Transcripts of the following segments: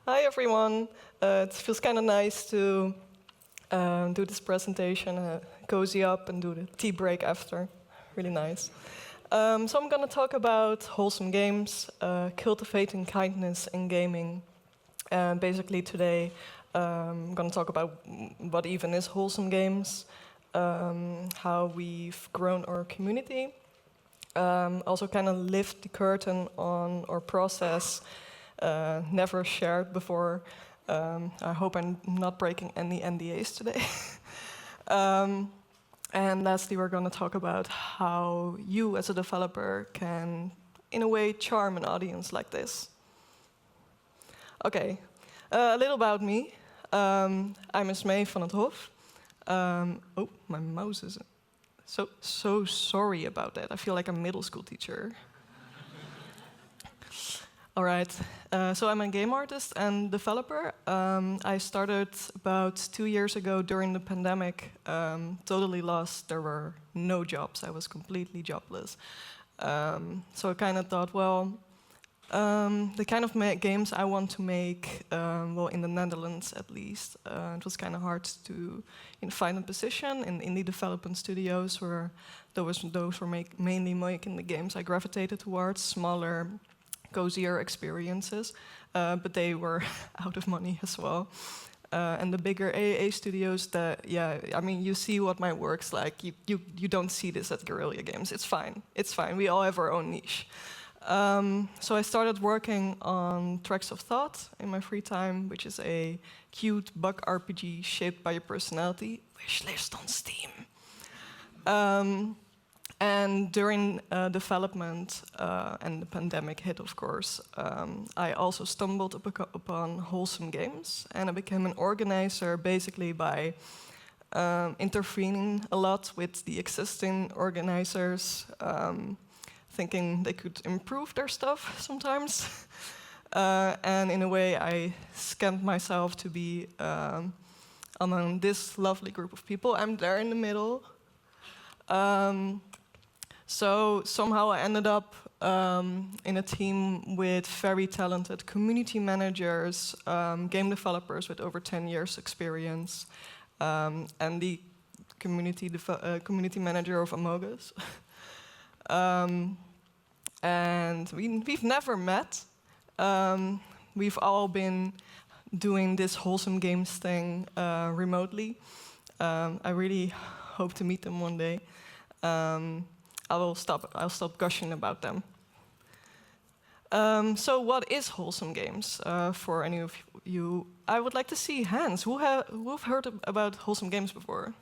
Hi everyone. It feels kind of nice to do this presentation, cozy up and do the tea break after. Really nice. So I'm going to talk about Wholesome Games, cultivating kindness in gaming. Basically today I'm going to talk about what even is Wholesome Games, how we've grown our community, also kind of lift the curtain on our process, never shared before. I hope I'm not breaking any NDAs today. And lastly, we're going to talk about how you as a developer can, in a way, charm an audience like this. Okay, a little about me. I'm Esmeé van het Hoff. Oh, my mouse is... So sorry about that. I feel like a middle school teacher. All right, so I'm a game artist and developer. I started about 2 years ago during the pandemic, totally lost. There were no jobs. I was completely jobless. So I kind of thought, well, the kind of games I want to make, well, in the Netherlands at least, it was kind of hard to find a position in indie development studios where those were mainly making the games I gravitated towards, smaller, cozier experiences, but they were out of money as well. And the bigger AAA studios, I mean, you see what my work's like. You don't see this at Guerrilla Games. It's fine. It's fine. We all have our own niche. So I started working on Tracks of Thought in my free time, which is a cute bug RPG shaped by your personality, which lives on Steam. And during development, and the pandemic hit, of course, I also stumbled upon Wholesome Games, and I became an organizer basically by intervening a lot with the existing organizers, thinking they could improve their stuff sometimes. And in a way, I scammed myself to be among this lovely group of people. I'm there in the middle. So somehow I ended up in a team with very talented community managers, game developers with over 10 years experience, and the community manager of Among Us. And we've never met. We've all been doing this Wholesome Games thing remotely. I really hope to meet them one day. I'll stop gushing about them. So what is Wholesome Games? For any of you, I would like to see hands. Who've heard about Wholesome Games before?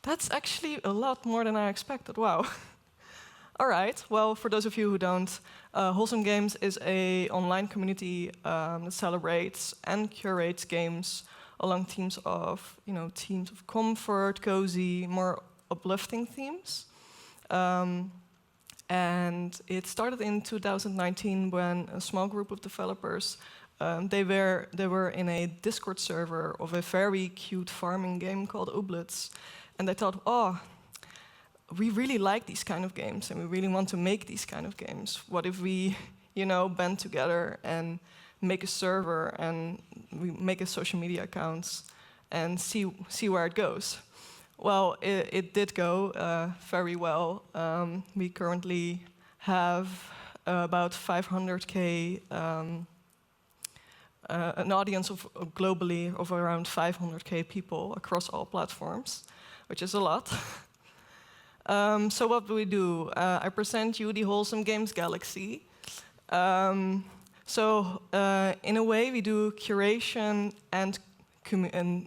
That's actually a lot more than I expected. Wow. All right. Well, for those of you who don't, Wholesome Games is an online community that celebrates and curates games along themes of comfort, cozy, more uplifting themes. And it started in 2019 when a small group of developers they were in a Discord server of a very cute farming game called Ooblets, and they thought, oh, we really like these kind of games and we really want to make these kind of games. What if we, band together and make a server and we make a social media accounts and see where it goes? Well, it did go very well. We currently have about 500K, an audience of globally of around 500K people across all platforms, which is a lot. So what do? I present you the Wholesome Games Galaxy. So in a way, we do curation and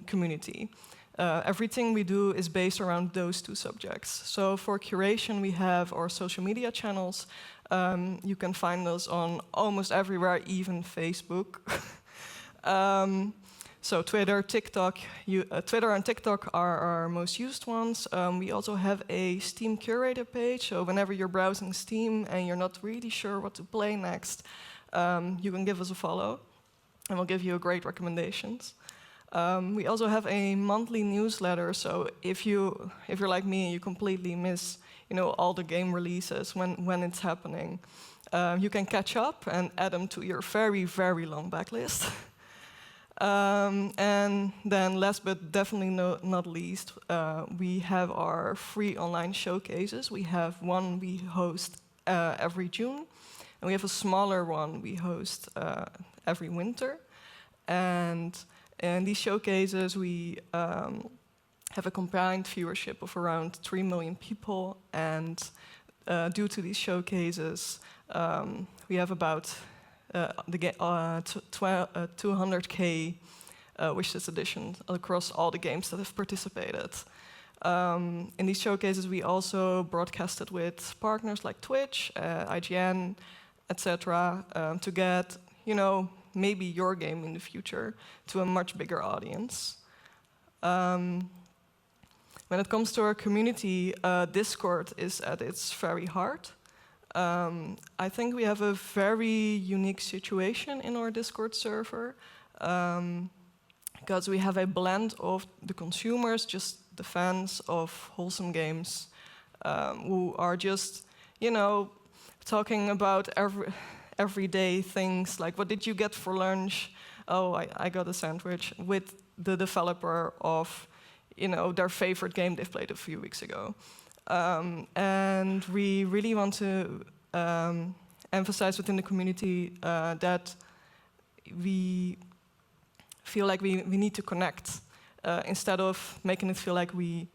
community. Everything we do is based around those two subjects. So for curation, we have our social media channels. You can find us on almost everywhere, even Facebook. So Twitter, TikTok. Twitter and TikTok are our most used ones. We also have a Steam curator page. So whenever you're browsing Steam and you're not really sure what to play next, you can give us a follow, and we'll give you great recommendations. We also have a monthly newsletter, so if you're like me and you completely miss all the game releases when it's happening, you can catch up and add them to your very, very long backlist. And then last but definitely not least, we have our free online showcases. We have one we host every June, and we have a smaller one we host every winter. And in these showcases, we have a combined viewership of around 3 million people, and due to these showcases, we have about 200K wishlist editions across all the games that have participated. In these showcases, we also broadcasted with partners like Twitch, IGN, etc., to get, maybe your game in the future to a much bigger audience. When it comes to our community, Discord is at its very heart. I think we have a very unique situation in our Discord server, because we have a blend of the consumers, just the fans of Wholesome Games, who are just, talking about everyday things like, what did you get for lunch? Oh, I got a sandwich, with the developer of, their favorite game they've played a few weeks ago. And we really want to emphasize within the community that we feel like we need to connect instead of making it feel like we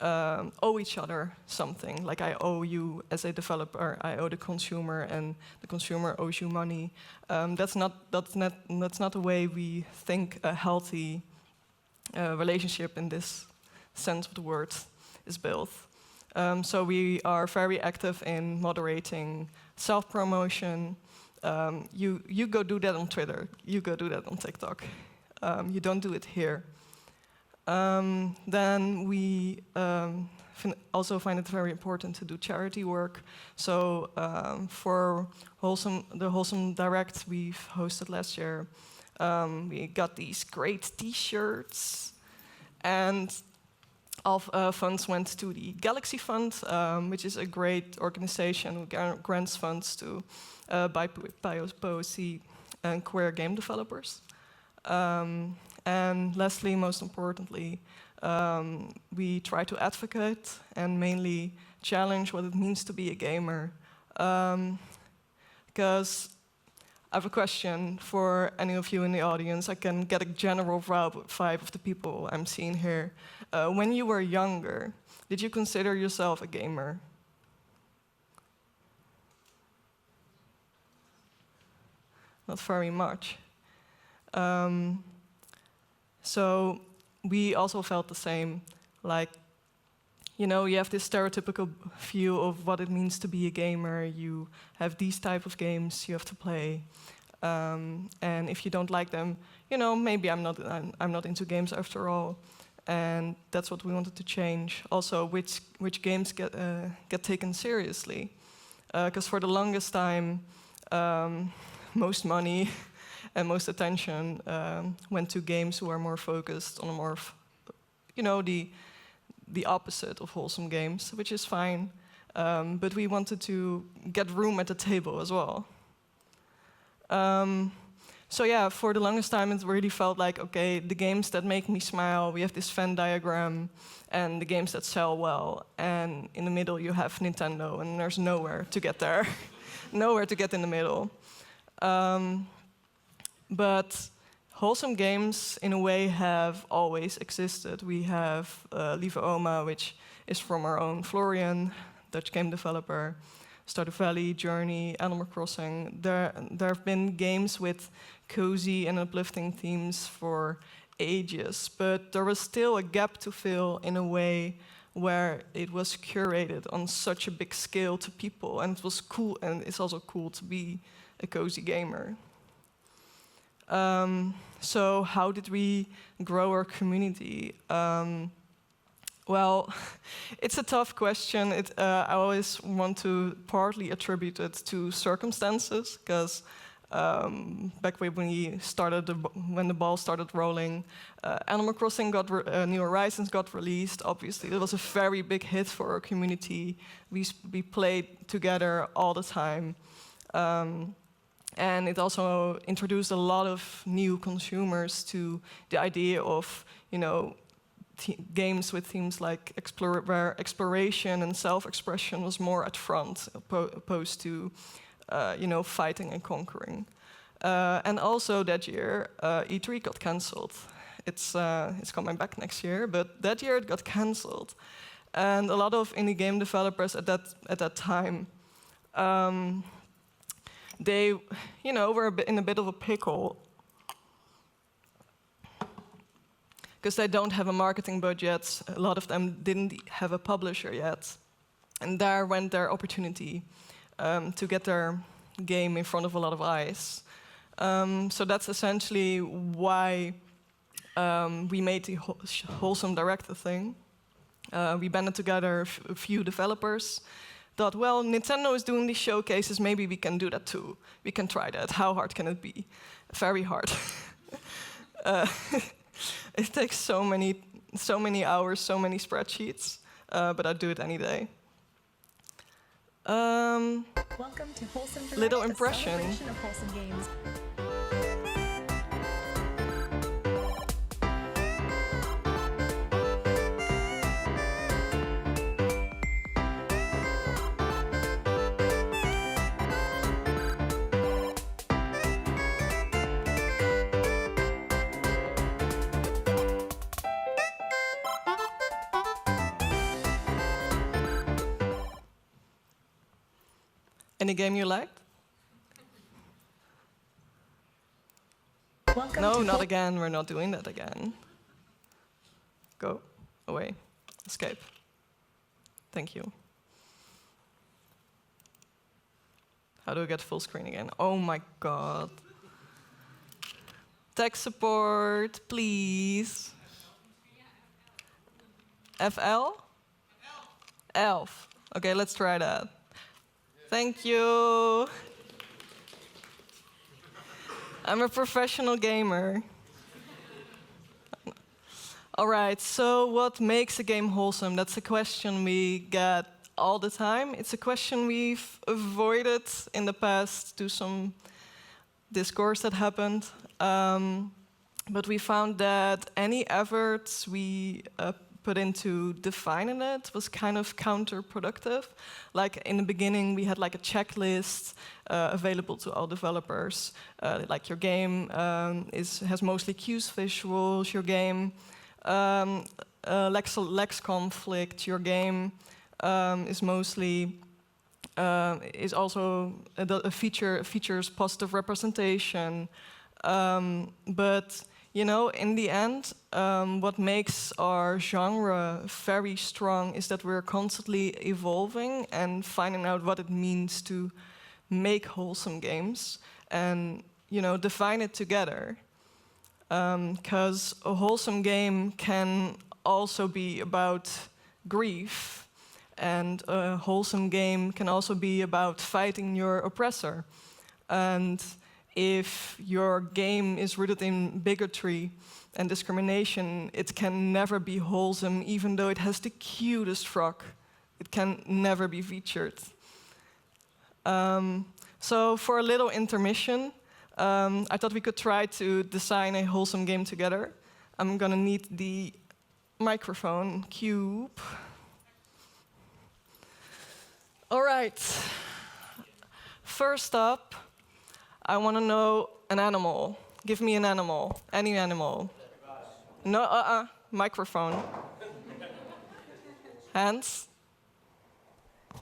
owe each other something. Like I owe you as a developer, I owe the consumer, and the consumer owes you money. That's not the way we think a healthy relationship in this sense of the word is built. So we are very active in moderating self-promotion. You go do that on Twitter. You go do that on TikTok. You don't do it here. Then we also find it very important to do charity work. So for the Wholesome Direct we've hosted last year, we got these great T-shirts, and all funds went to the Galaxy Fund, which is a great organization who grants funds to BIPOC and queer game developers. And lastly, most importantly, we try to advocate and mainly challenge what it means to be a gamer. Because I have a question for any of you in the audience. I can get a general vibe of the people I'm seeing here. When you were younger, did you consider yourself a gamer? Not very much. So we also felt the same. Like, you have this stereotypical view of what it means to be a gamer. You have these type of games you have to play, and if you don't like them, maybe I'm not into games after all. And that's what we wanted to change. Also, which games get taken seriously, because for the longest time, most money and most attention went to games who are more focused on a more, the opposite of Wholesome Games, which is fine. But we wanted to get room at the table as well. So yeah, for the longest time, it really felt like, okay, the games that make me smile, we have this Venn diagram, and the games that sell well. And in the middle, you have Nintendo, and there's nowhere to get there. Nowhere to get in the middle. But Wholesome Games, in a way, have always existed. We have Lieve Oma, which is from our own Florian, Dutch game developer, Stardew Valley, Journey, Animal Crossing. There have been games with cozy and uplifting themes for ages, but there was still a gap to fill in a way where it was curated on such a big scale to people, and it was cool, and it's also cool to be a cozy gamer. So how did we grow our community? Well, it's a tough question. I always want to partly attribute it to circumstances, because back when the ball started rolling, Animal Crossing New Horizons got released. Obviously, it was a very big hit for our community. We played together all the time. And it also introduced a lot of new consumers to the idea of, games with themes like where exploration and self-expression was more at front, opposed to, fighting and conquering. And also that year, E3 got cancelled. It's coming back next year, but that year it got cancelled. And a lot of indie game developers at that time, they, were in a bit of a pickle because they don't have a marketing budget. A lot of them didn't have a publisher yet, and there went their opportunity to get their game in front of a lot of eyes. So that's essentially why we made the Wholesome Director thing. We banded together a few developers. Thought, well, Nintendo is doing these showcases, maybe we can do that too. We can try that. How hard can it be? Very hard. It takes so many hours, so many spreadsheets, but I do it any day. Welcome to Wholesome Direct, little impression. A celebration of Wholesome Games. Any game you liked? Welcome No, to not again. We're not doing that again. Go away. Escape. Thank you. How do I get full screen again? Oh my god. Tech support, please. FL? Elf. Okay, let's try that. Thank you. I'm a professional gamer. All right, so what makes a game wholesome? That's a question we get all the time. It's a question we've avoided in the past to some discourse that happened. But we found that any efforts we put into defining it was kind of counterproductive. Like in the beginning, we had like a checklist available to all developers. Like your game has mostly cues visuals. Your game lacks conflict. Your game is mostly is also features positive representation. But in the end, what makes our genre very strong is that we're constantly evolving and finding out what it means to make wholesome games and, define it together. Because a wholesome game can also be about grief, and a wholesome game can also be about fighting your oppressor. And if your game is rooted in bigotry and discrimination, it can never be wholesome, even though it has the cutest frog. It can never be featured. So for a little intermission, I thought we could try to design a wholesome game together. I'm gonna need the microphone cube. All right. First up, I want to know an animal. Give me an animal. Any animal. No, microphone. Hands.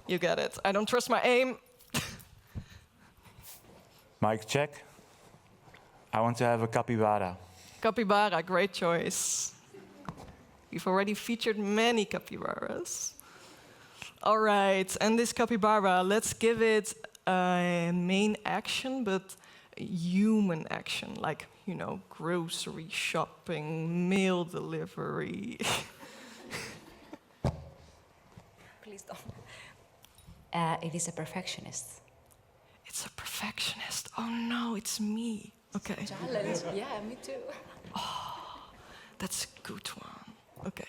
You get it. I don't trust my aim. Mic check. I want to have a capybara. Capybara, great choice. We've already featured many capybaras. All right, and this capybara, let's give it a main action, but human action, like, grocery shopping, mail delivery. Please don't. It is a perfectionist. It's a perfectionist. Oh no, it's me. Okay. Challenge. Yeah, me too. Oh, that's a good one. Okay.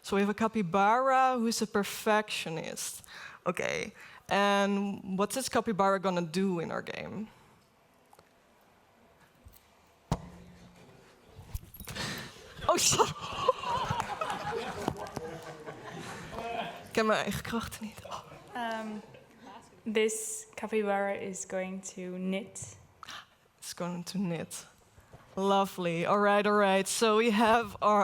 So we have a capybara who's a perfectionist. Okay. And what's this capybara gonna do in our game? Oh shit! Ik ken mijn eigen krachten niet. This capybara is going to knit. It's going to knit. Lovely. All right, all right. So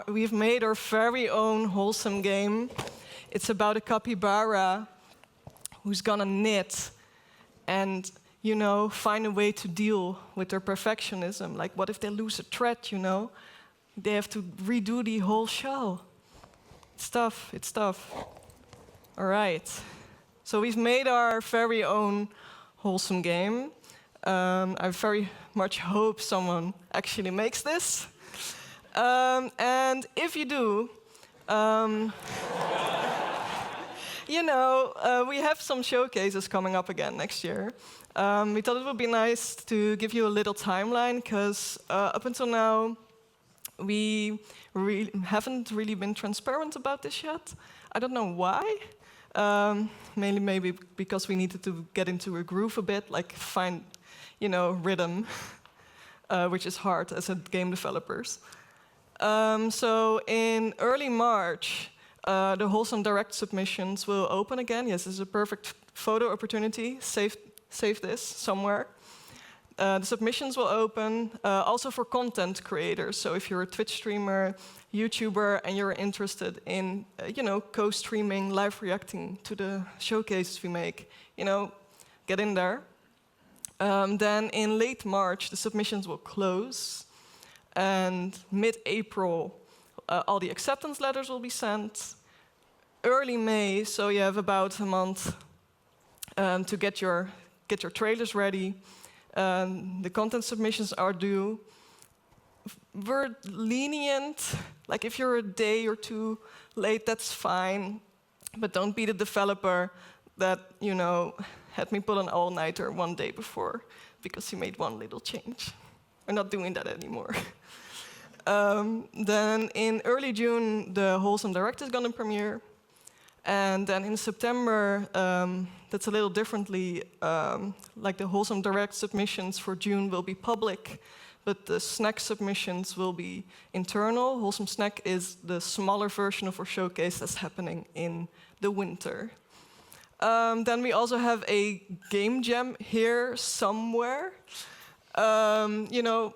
we've made our very own wholesome game. It's about a capybara who's gonna knit and, you know, find a way to deal with their perfectionism. Like, what if they lose a thread, you know? They have to redo the whole show. It's tough, it's tough. All right. So we've made our very own wholesome game. I very much hope someone actually makes this. And if you do, you know, we have some showcases coming up again next year. We thought it would be nice to give you a little timeline, because up until now, we haven't really been transparent about this yet. I don't know why. Mainly maybe because we needed to get into a groove a bit, like find, you know, rhythm, which is hard as a game developers. So in early March, the Wholesome Direct submissions will open again. Yes, this is a perfect photo opportunity. Save this somewhere. The submissions will open also for content creators. So if you're a Twitch streamer, YouTuber, and you're interested in, you know, co-streaming, live reacting to the showcases we make, you know, get in there. Then in late March, the submissions will close. And mid-April, all the acceptance letters will be sent. Early May, so you have about a month to get your trailers ready. The content submissions are due. We're lenient. Like, if you're a day or two late, that's fine. But don't be the developer that, you know, had me pull an all-nighter one day before because he made one little change. We're not doing that anymore. Then in early June, the Wholesome Direct is going to premiere. And then in September, that's a little differently. Like, the Wholesome Direct submissions for June will be public, but the snack submissions will be internal. Wholesome Snack is the smaller version of our showcase that's happening in the winter. Then we also have a game jam here somewhere. You know,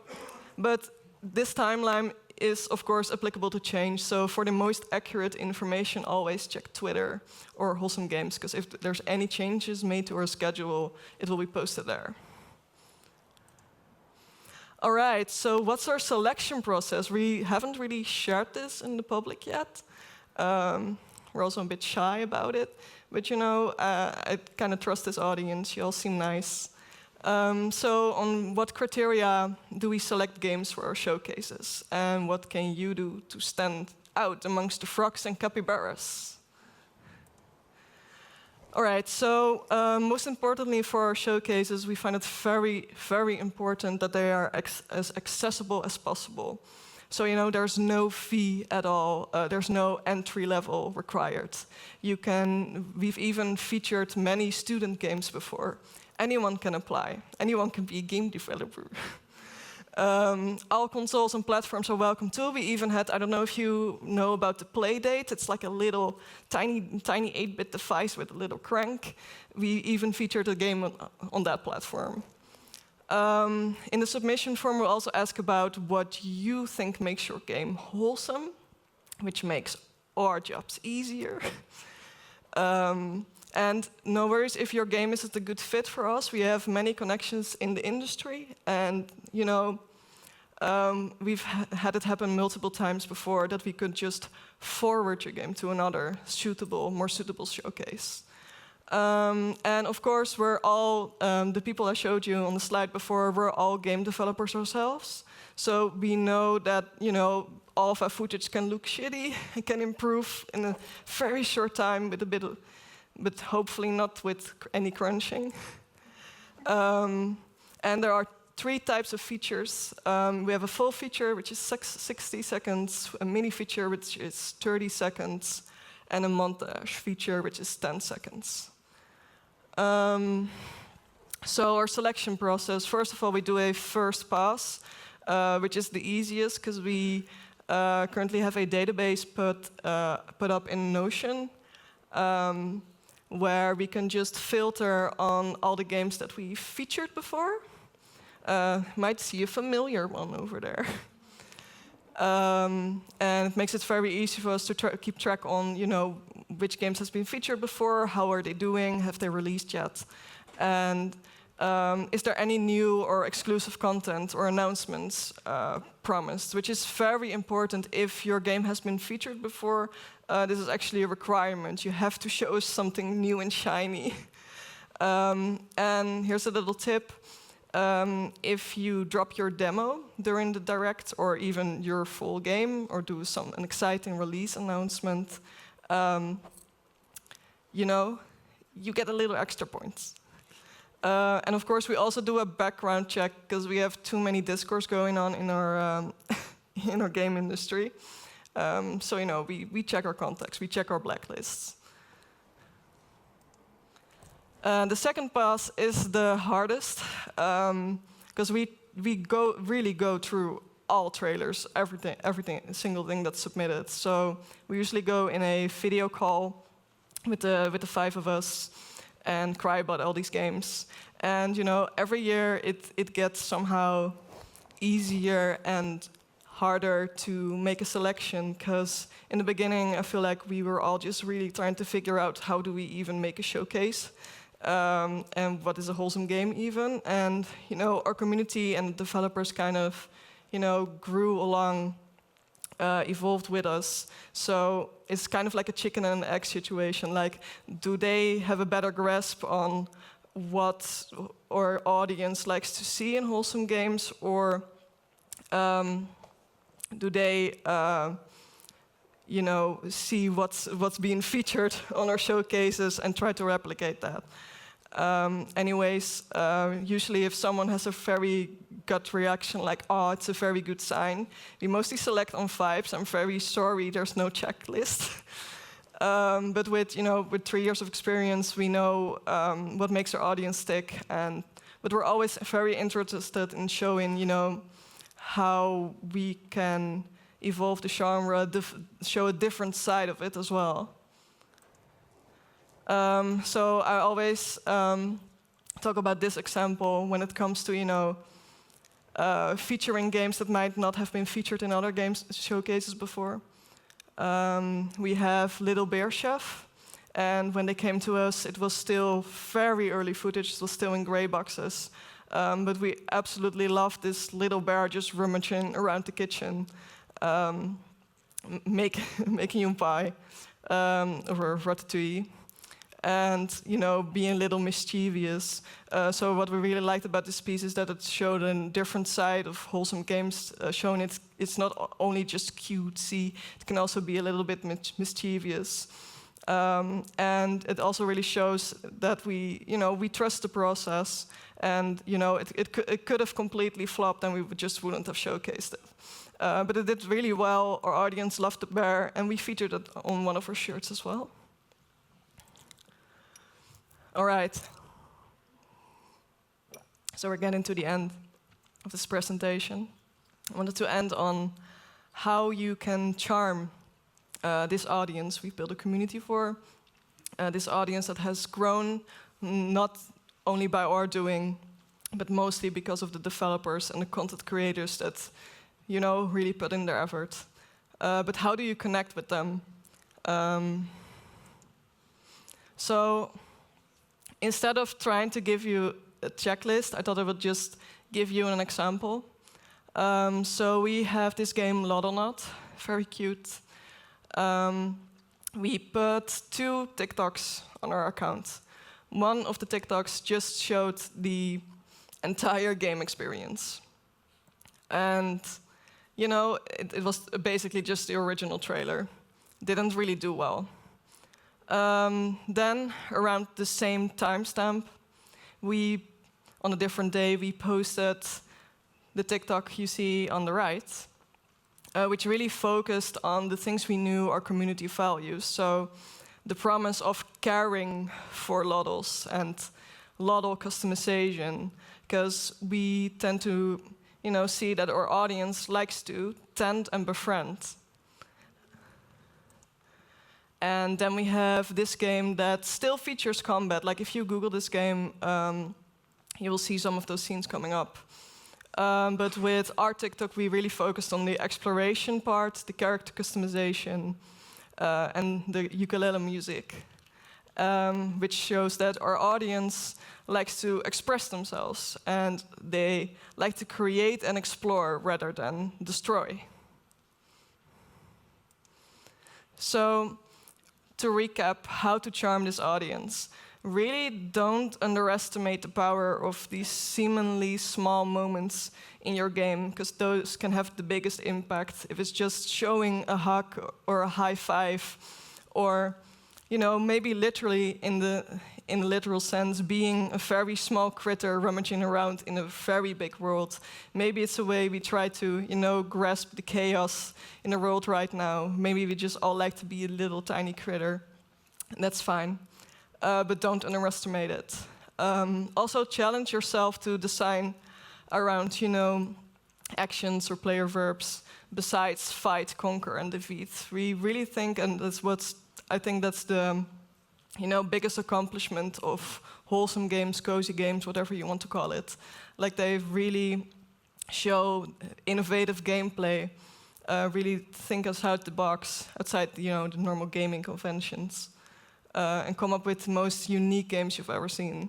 but this timeline is, of course, applicable to change. So for the most accurate information, always check Twitter or Wholesome Games, because if there's any changes made to our schedule, it will be posted there. All right, so what's our selection process? We haven't really shared this in the public yet. We're also a bit shy about it. But, you know, I kind of trust this audience. You all seem nice. So on what criteria do we select games for our showcases? And what can you do to stand out amongst the frogs and capybaras? All right, so most importantly for our showcases, we find it very, very important that they are as accessible as possible. So, you know, there's no fee at all. There's no entry level required. We've even featured many student games before. Anyone can apply. Anyone can be a game developer. All consoles and platforms are welcome too. We even had, I don't know if you know about the Playdate. It's like a little tiny 8-bit device with a little crank. We even featured a game on that platform. In the submission form, we'll also ask about what you think makes your game wholesome, which makes our jobs easier. And no worries if your game isn't a good fit for us. We have many connections in the industry, and, you know, we've had it happen multiple times before that we could just forward your game to another more suitable showcase. And of course, we're all, the people I showed you on the slide before, we're all game developers ourselves. So we know that, you know, all of our footage can look shitty, and can improve in a very short time with a bit of, but hopefully not with any crunching. And there are 3 types of features. We have a full feature, which is 60 seconds, a mini feature, which is 30 seconds, and a montage feature, which is 10 seconds. So our selection process, first of all, we do a first pass, which is the easiest because we currently have a database put up in Notion, where we can just filter on all the games that we featured before. Might see a familiar one over there. And it makes it very easy for us to keep track on, which games has been featured before, how are they doing, have they released yet, and is there any new or exclusive content or announcements promised, which is very important if your game has been featured before. This is actually a requirement. You have to show us something new and shiny. And here's a little tip. If you drop your demo during the direct or even your full game or do an exciting release announcement, you get a little extra points. And of course, we also do a background check because we have too many discourse going on in our in our game industry. So we check our contacts, we check our blacklists. The second pass is the hardest because we really go through all trailers, every single thing that's submitted. So we usually go in a video call with the 5 of us and cry about all these games. And every year it gets somehow easier and harder to make a selection, because in the beginning I feel like we were all just really trying to figure out how do we even make a showcase, and what is a wholesome game even. And our community and developers kind of grew along, evolved with us. So it's kind of like a chicken and an egg situation. Like, do they have a better grasp on what our audience likes to see in wholesome games, or do they see what's being featured on our showcases and try to replicate that? Usually if someone has a very gut reaction, like, oh, it's a very good sign, we mostly select on vibes. I'm very sorry, there's no checklist. But with 3 years of experience, we know what makes our audience tick, but we're always very interested in showing, how we can evolve the genre, show a different side of it as well. So I always talk about this example when it comes to, featuring games that might not have been featured in other games showcases before. We have Little Bear Chef, and when they came to us, it was still very early footage. It was still in gray boxes. But we absolutely loved this little bear just rummaging around the kitchen, making you pie or ratatouille, and being a little mischievous. So what we really liked about this piece is that it showed a different side of wholesome games, showing it's not only just cutesy, it can also be a little bit mischievous. And it also really shows that we trust the process, and it could have completely flopped and we just wouldn't have showcased it. But it did really well. Our audience loved the bear, and we featured it on one of our shirts as well. All right. So we're getting to the end of this presentation. I wanted to end on how you can charm this audience we've built a community for, this audience that has grown not only by our doing, but mostly because of the developers and the content creators that, really put in their effort. But how do you connect with them? So instead of trying to give you a checklist, I thought I would just give you an example. So we have this game, Loddlenut, very cute. We put 2 TikToks on our account. One of the TikToks just showed the entire game experience. And, it was basically just the original trailer. Didn't really do well. Then, around the same timestamp, on a different day, we posted the TikTok you see on the right, which really focused on the things we knew our community values. So the promise of caring for lodels and lodel customization, because we tend to, see that our audience likes to tend and befriend. And then we have this game that still features combat. Like if you Google this game, you will see some of those scenes coming up. But with our TikTok, we really focused on the exploration part, the character customization, and the ukulele music, which shows that our audience likes to express themselves, and they like to create and explore rather than destroy. So, to recap how to charm this audience, really don't underestimate the power of these seemingly small moments in your game, because those can have the biggest impact if it's just showing a hug or a high five, or maybe literally in the literal sense, being a very small critter rummaging around in a very big world. Maybe it's a way we try to, grasp the chaos in the world right now. Maybe we just all like to be a little tiny critter. That's fine. But don't underestimate it. Also challenge yourself to design around, actions or player verbs besides fight, conquer, and defeat. We really think, and I think that's the biggest accomplishment of Wholesome Games, Cozy Games, whatever you want to call it. Like they really show innovative gameplay, really think outside the box, outside the normal gaming conventions, and come up with the most unique games you've ever seen.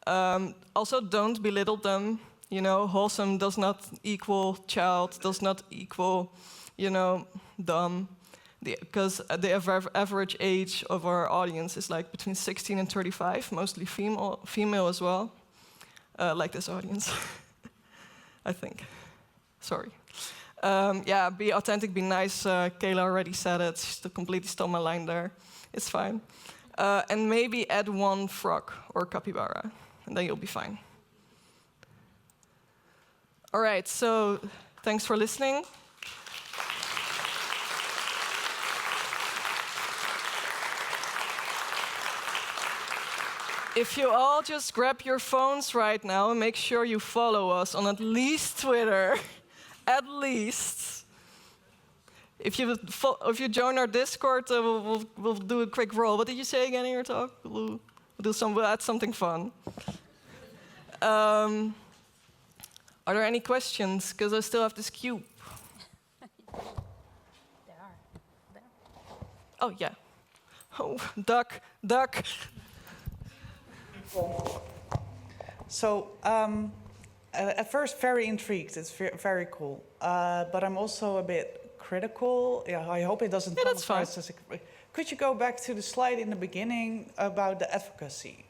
Also, don't belittle them. Wholesome does not equal child, does not equal, dumb. Because the average age of our audience is like between 16 and 35, mostly female as well, like this audience, I think. Sorry. Yeah, be authentic, be nice. Kayla already said it. She completely stole my line there. It's fine. And maybe add one frog or capybara, and then you'll be fine. All right, so thanks for listening. If you all just grab your phones right now and make sure you follow us on at least Twitter, at least. If you join our Discord, we'll do a quick roll. What did you say again in your talk? We'll add something fun. Are there any questions? Because I still have this cube. There are. There. Oh yeah. Oh, duck. So, at first, very intrigued. It's very cool. But I'm also a bit critical. Yeah, I hope it doesn't come across as a... Could you go back to the slide in the beginning about the advocacy?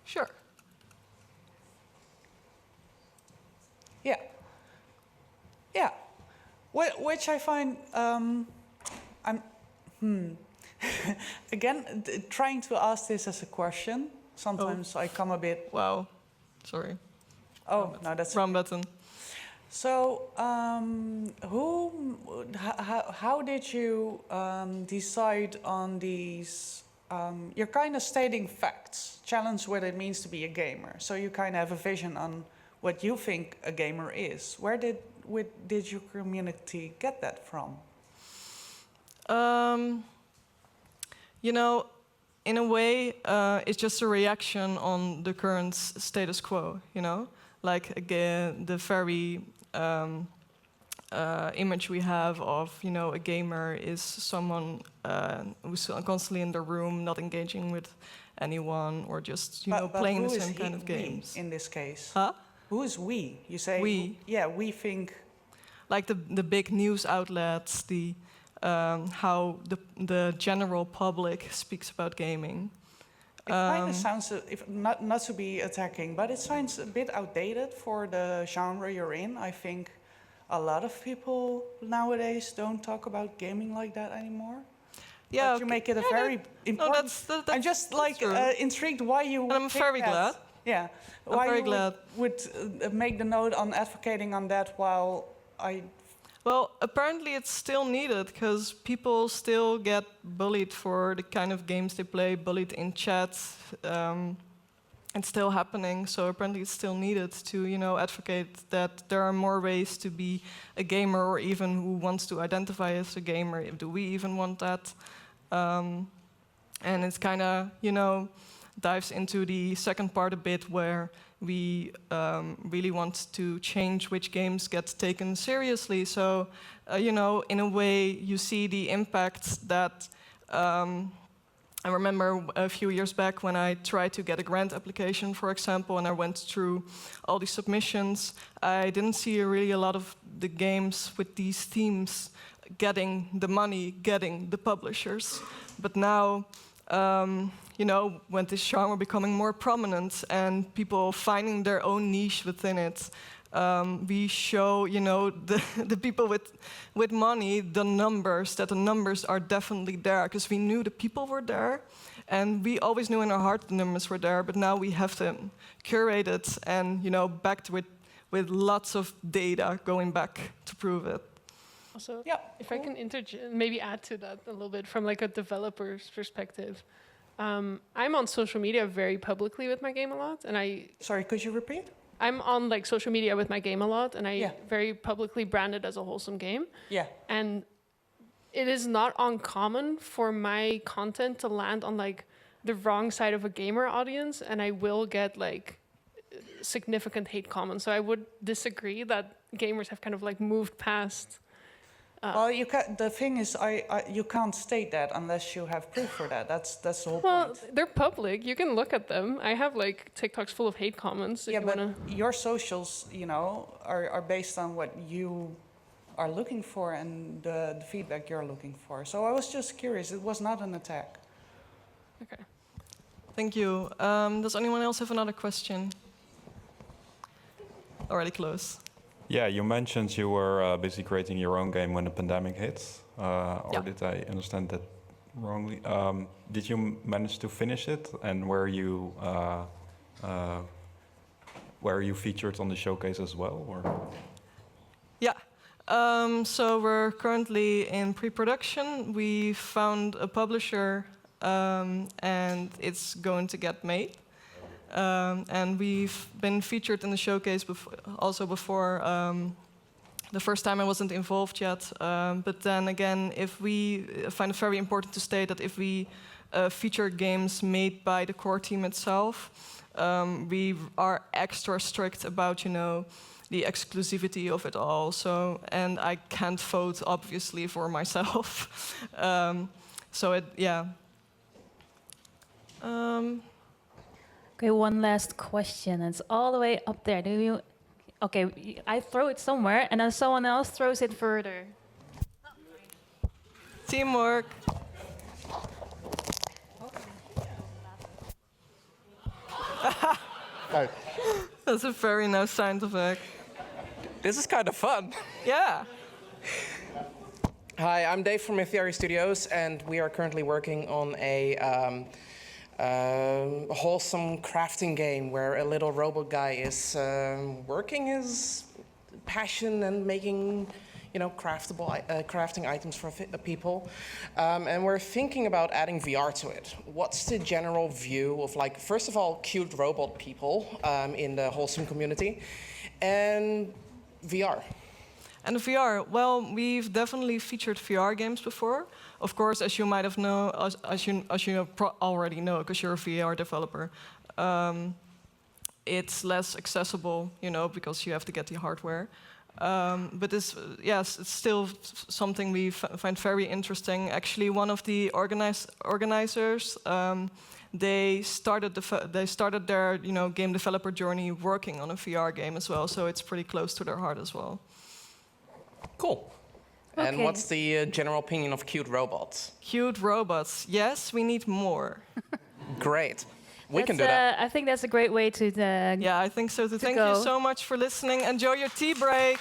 Sure. Yeah. Yeah. Which I find... Again, trying to ask this as a question, sometimes I come a bit... Wow, sorry. Oh, no, that's... Wrong button. So, how did you decide on these... you're kind of stating facts, challenge what it means to be a gamer. So you kind of have a vision on what you think a gamer is. Where did your community get that from? In a way, it's just a reaction on the current status quo, Like, again, the very image we have of, a gamer is someone who's constantly in the room, not engaging with anyone, or just, playing the same kind of games. In this case? Huh? Who is we? You say... We. Yeah, we think... Like the big news outlets, how the general public speaks about gaming. It kind of sounds, not to be attacking, but it sounds a bit outdated for the genre you're in. I think a lot of people nowadays don't talk about gaming like that anymore. Yeah, but you make it a very important... No, I'm just intrigued why you would I'm very glad. Yeah, I'm very glad. Would make the note on advocating on that while I Well, apparently it's still needed because people still get bullied for the kind of games they play, bullied in chat. It's still happening, so apparently it's still needed to, advocate that there are more ways to be a gamer, or even who wants to identify as a gamer. Do we even want that? And it's kind of, dives into the second part a bit, where we really want to change which games get taken seriously. So, in a way, you see the impact that. I remember a few years back when I tried to get a grant application, for example, and I went through all the submissions. I didn't see really a lot of the games with these themes getting the money, getting the publishers. But now, when this genre becoming more prominent and people finding their own niche within it, we show, the people with money, the numbers are definitely there, because we knew the people were there, and we always knew in our heart the numbers were there, but now we have them curated and, backed with lots of data going back to prove it. Also, if I can maybe add to that a little bit from like a developer's perspective. I'm on social media very publicly with my game a lot, and Sorry, could you repeat? I'm on like social media with my game a lot, and I very publicly brand it as a wholesome game. Yeah. And it is not uncommon for my content to land on like the wrong side of a gamer audience, and I will get like significant hate comments. So I would disagree that gamers have kind of like moved past. Well, the thing is, you can't state that unless you have proof for that. That's the whole point. Well, they're public. You can look at them. I have like TikToks full of hate comments. Yeah, but your socials, are based on what you are looking for and the feedback you're looking for. So I was just curious. It was not an attack. Okay. Thank you. Does anyone else have another question? Already close. Yeah, you mentioned you were busy creating your own game when the pandemic hit, or did I understand that wrongly? Did you manage to finish it, and were you featured on the showcase as well, or? Yeah. So we're currently in pre-production. We found a publisher, and it's going to get made. And we've been featured in the showcase before. The first time I wasn't involved yet. But then again, I find it very important to state that if we feature games made by the core team itself, we are extra strict about, the exclusivity of it all. So, and I can't vote, obviously, for myself. Okay, one last question. It's all the way up there. Okay, I throw it somewhere, and then someone else throws it further. Teamwork. That's a very nice sound effect. This is kind of fun. Yeah. Hi, I'm Dave from Mythery Studios, and we are currently working on a wholesome crafting game where a little robot guy is working his passion and making, crafting items for people. And we're thinking about adding VR to it. What's the general view of, first of all, cute robot people in the wholesome community, and VR? And the VR, well, we've definitely featured VR games before. Of course, as you might have already know, because you're a VR developer, it's less accessible, because you have to get the hardware. But it's still something we find very interesting. Actually, one of the organizers, they started their game developer journey working on a VR game as well. So it's pretty close to their heart as well. Cool. Okay. And what's the general opinion of cute robots? Cute robots. Yes, we need more. Great. We can do that. I think that's a great way to. Yeah, I think so too. Thank you so much for listening. Enjoy your tea break.